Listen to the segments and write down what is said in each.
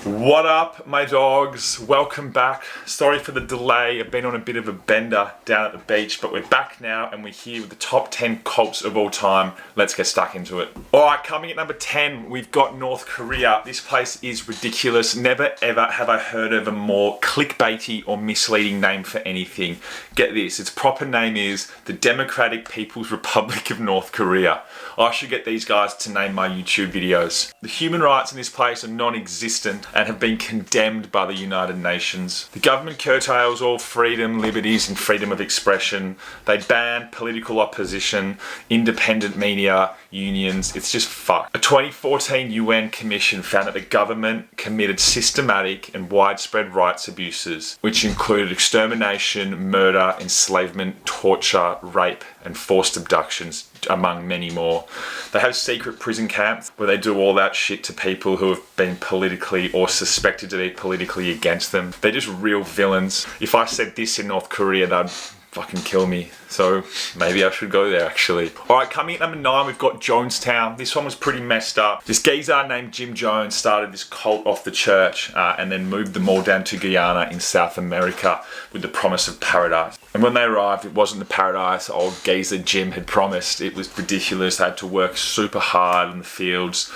What up, my dogs? Welcome back. Sorry for the delay. I've been on a bit of a bender down at the beach, but we're back now and we're here with the top 10 cults of all time. Let's get stuck into it. Alright, coming at number 10, we've got North Korea. This place is ridiculous. Never ever have I heard of a more clickbaity or misleading name for anything. Get this, its proper name is the Democratic People's Republic of North Korea. I should get these guys to name my YouTube videos. The human rights in this place are non-existent and have been condemned by the United Nations. The government curtails all freedom, liberties and freedom of expression. They ban political opposition, independent media, unions. It's just fucked. A 2014 UN commission found that the government committed systematic and widespread rights abuses, which included extermination, murder, enslavement, torture, rape and forced abductions, among many more. They have secret prison camps where they do all that shit to people who have been politically or suspected to be politically against them. They're just real villains. If I said this in North Korea, they'd fucking kill me. So maybe I should go there actually. Alright, coming at number 9, we've got Jonestown. This one was pretty messed up. This geezer named Jim Jones started this cult off the church and then moved them all down to Guyana in South America with the promise of paradise. And when they arrived, it wasn't the paradise old geezer Jim had promised. It was ridiculous. They had to work super hard in the fields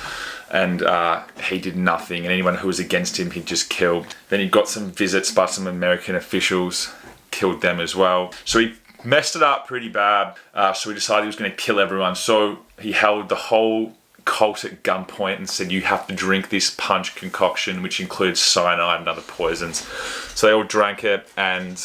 and he did nothing, and anyone who was against him he'd just killed. Then he got some visits by some American officials, killed them as well. So he messed it up pretty bad, so he decided he was going to kill everyone. So he held the whole cult at gunpoint and said, you have to drink this punch concoction, which includes cyanide and other poisons. So they all drank it, and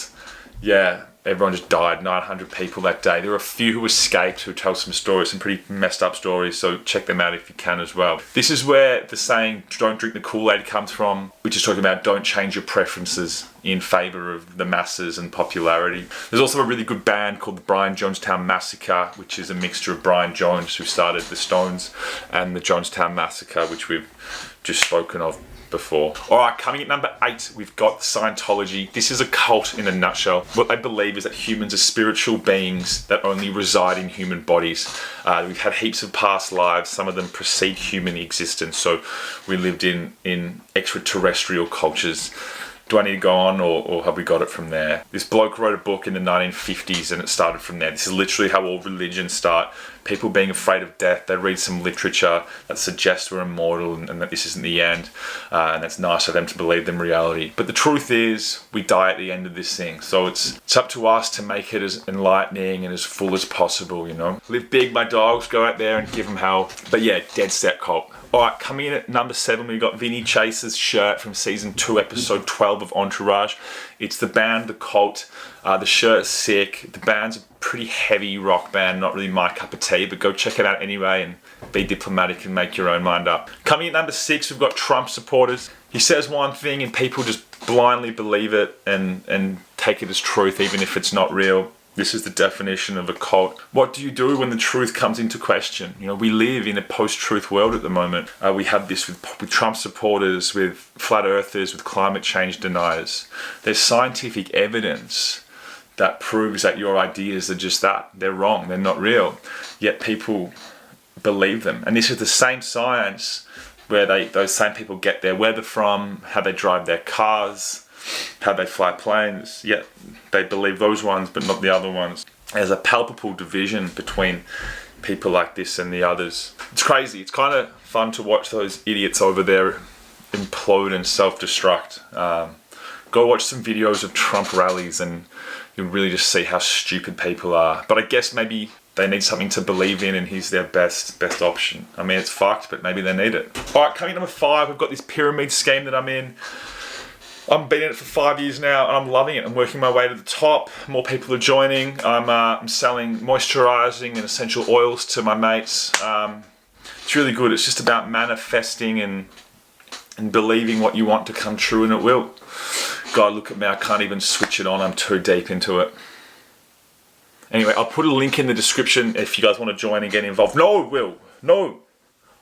yeah, everyone just died. 900 people that day. There were a few who escaped who tell some stories, some pretty messed up stories, so check them out if you can as well. This is where the saying, don't drink the Kool-Aid comes from, which is talking about don't change your preferences in favour of the masses and popularity. There's also a really good band called the Jonestown Massacre, which is a mixture of Brian Jones, who started the Stones, and the Jonestown Massacre, which we've just spoken of before. Alright, coming at number 8, we've got Scientology. This is a cult in a nutshell. What they believe is that humans are spiritual beings that only reside in human bodies. We've had heaps of past lives. Some of them precede human existence, so we lived in extraterrestrial cultures. Do I need to go on, or have we got it from there? This bloke wrote a book in the 1950s and it started from there. This is literally how all religions start. People being afraid of death. They read some literature that suggests we're immortal and that this isn't the end. And it's nice for them to believe in reality. But the truth is, we die at the end of this thing. So it's up to us to make it as enlightening and as full as possible, you know? Live big, my dogs. Go out there and give them hell. But yeah, dead set cult. Alright, coming in at number 7, we've got Vinny Chase's shirt from season 2, episode 12 of Entourage. It's the band, the Cult. The shirt is sick. The band's a pretty heavy rock band, not really my cup of tea, but go check it out anyway and be diplomatic and make your own mind up. Coming at number 6, we've got Trump supporters. He says one thing and people just blindly believe it and take it as truth even if it's not real. This is the definition of a cult. What do you do when the truth comes into question? You know, we live in a post-truth world at the moment. We have this with Trump supporters, with flat earthers, with climate change deniers. There's scientific evidence that proves that your ideas are just that. They're wrong, they're not real. Yet people believe them. And this is the same science where those same people get their weather from, how they drive their cars, how they fly planes, yet they believe those ones but not the other ones. There's a palpable division between people like this and the others. It's crazy. It's kind of fun to watch those idiots over there implode and self-destruct. Go watch some videos of Trump rallies and you'll really just see how stupid people are. But I guess maybe they need something to believe in and he's their best option. I mean, it's fucked, but maybe they need it. Alright, coming at number 5, we've got this pyramid scheme that I'm in. I've been in it for 5 years now and I'm loving it. I'm working my way to the top. More people are joining. I'm selling moisturizing and essential oils to my mates. It's really good. It's just about manifesting and believing what you want to come true, and it will. God, look at me. I can't even switch it on. I'm too deep into it. Anyway, I'll put a link in the description if you guys want to join and get involved. No, Will. No,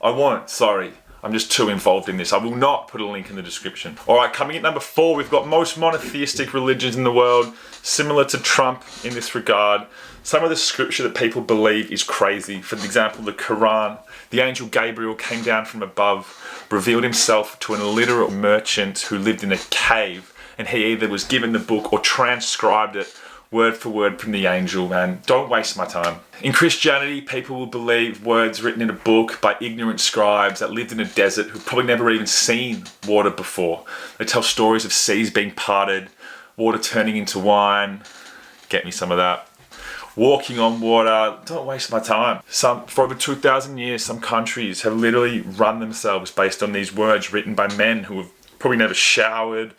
I won't. Sorry. I'm just too involved in this. I will not put a link in the description. All right, coming at number 4, we've got most monotheistic religions in the world, similar to Trump in this regard. Some of the scripture that people believe is crazy. For example, the Quran. The angel Gabriel came down from above, revealed himself to an illiterate merchant who lived in a cave, and he either was given the book or transcribed it word for word from the angel, man. Don't waste my time. In Christianity, people will believe words written in a book by ignorant scribes that lived in a desert who've probably never even seen water before. They tell stories of seas being parted, water turning into wine. Get me some of that. Walking on water. Don't waste my time. For over 2,000 years, some countries have literally run themselves based on these words written by men who have probably never showered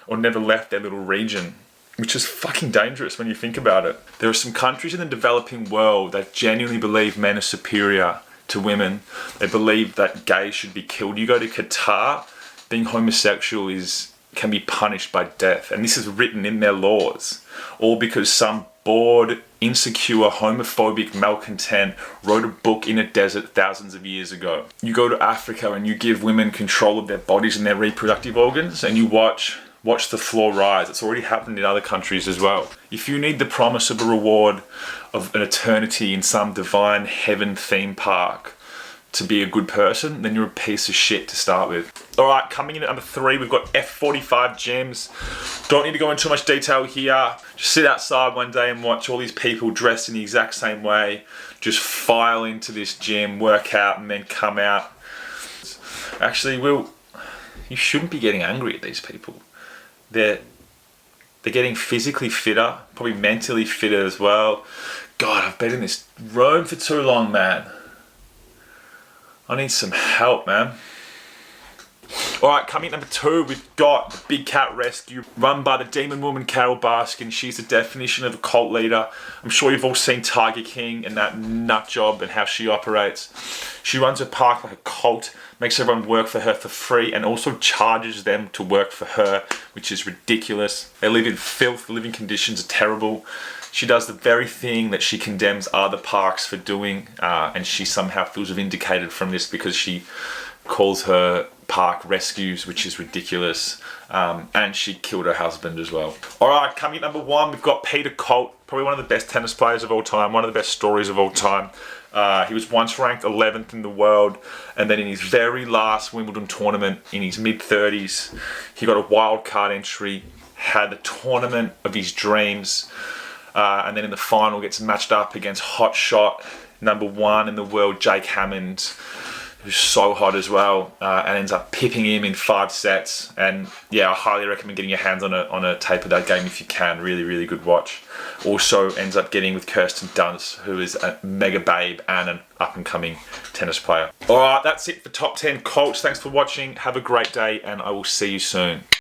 or never left their little region, which is fucking dangerous when you think about it. There are some countries in the developing world that genuinely believe men are superior to women. They believe that gays should be killed. You go to Qatar, being homosexual can be punished by death, and this is written in their laws, all because some bored, insecure, homophobic malcontent wrote a book in a desert thousands of years ago. You go to Africa and you give women control of their bodies and their reproductive organs, and you watch the floor rise. It's already happened in other countries as well. If you need the promise of a reward of an eternity in some divine heaven theme park to be a good person, then you're a piece of shit to start with. All right, coming in at number 3, we've got F45 Gyms. Don't need to go into too much detail here. Just sit outside one day and watch all these people dressed in the exact same way, just file into this gym, work out, and then come out. Actually, you shouldn't be getting angry at these people. They're getting physically fitter, probably mentally fitter as well. God, I've been in this room for too long, man. I need some help, man. All right, coming at number 2, we've got the Big Cat Rescue, run by the demon woman Carol Baskin. She's the definition of a cult leader. I'm sure you've all seen Tiger King and that nut job and how she operates. She runs a park like a cult, makes everyone work for her for free, and also charges them to work for her, which is ridiculous. They live in filth, the living conditions are terrible. She does the very thing that she condemns other parks for doing, and she somehow feels vindicated from this because she calls her park rescues, which is ridiculous. And she killed her husband as well. All right, coming at number 1, we've got Peter COLT, probably one of the best tennis players of all time, one of the best stories of all time. He was once ranked 11th in the world, and then in his very last Wimbledon tournament in his mid-30s, he got a wild card entry, had the tournament of his dreams, and then in the final gets matched up against hotshot number 1 in the world, Jake Hammond, who's so hot as well, and ends up pipping him in 5 sets. And yeah, I highly recommend getting your hands on a tape of that game if you can. Really, really good watch. Also ends up getting with Kirsten Dunst, who is a mega babe and an up-and-coming tennis player. All right, that's it for Top 10 Colts. Thanks for watching. Have a great day, and I will see you soon.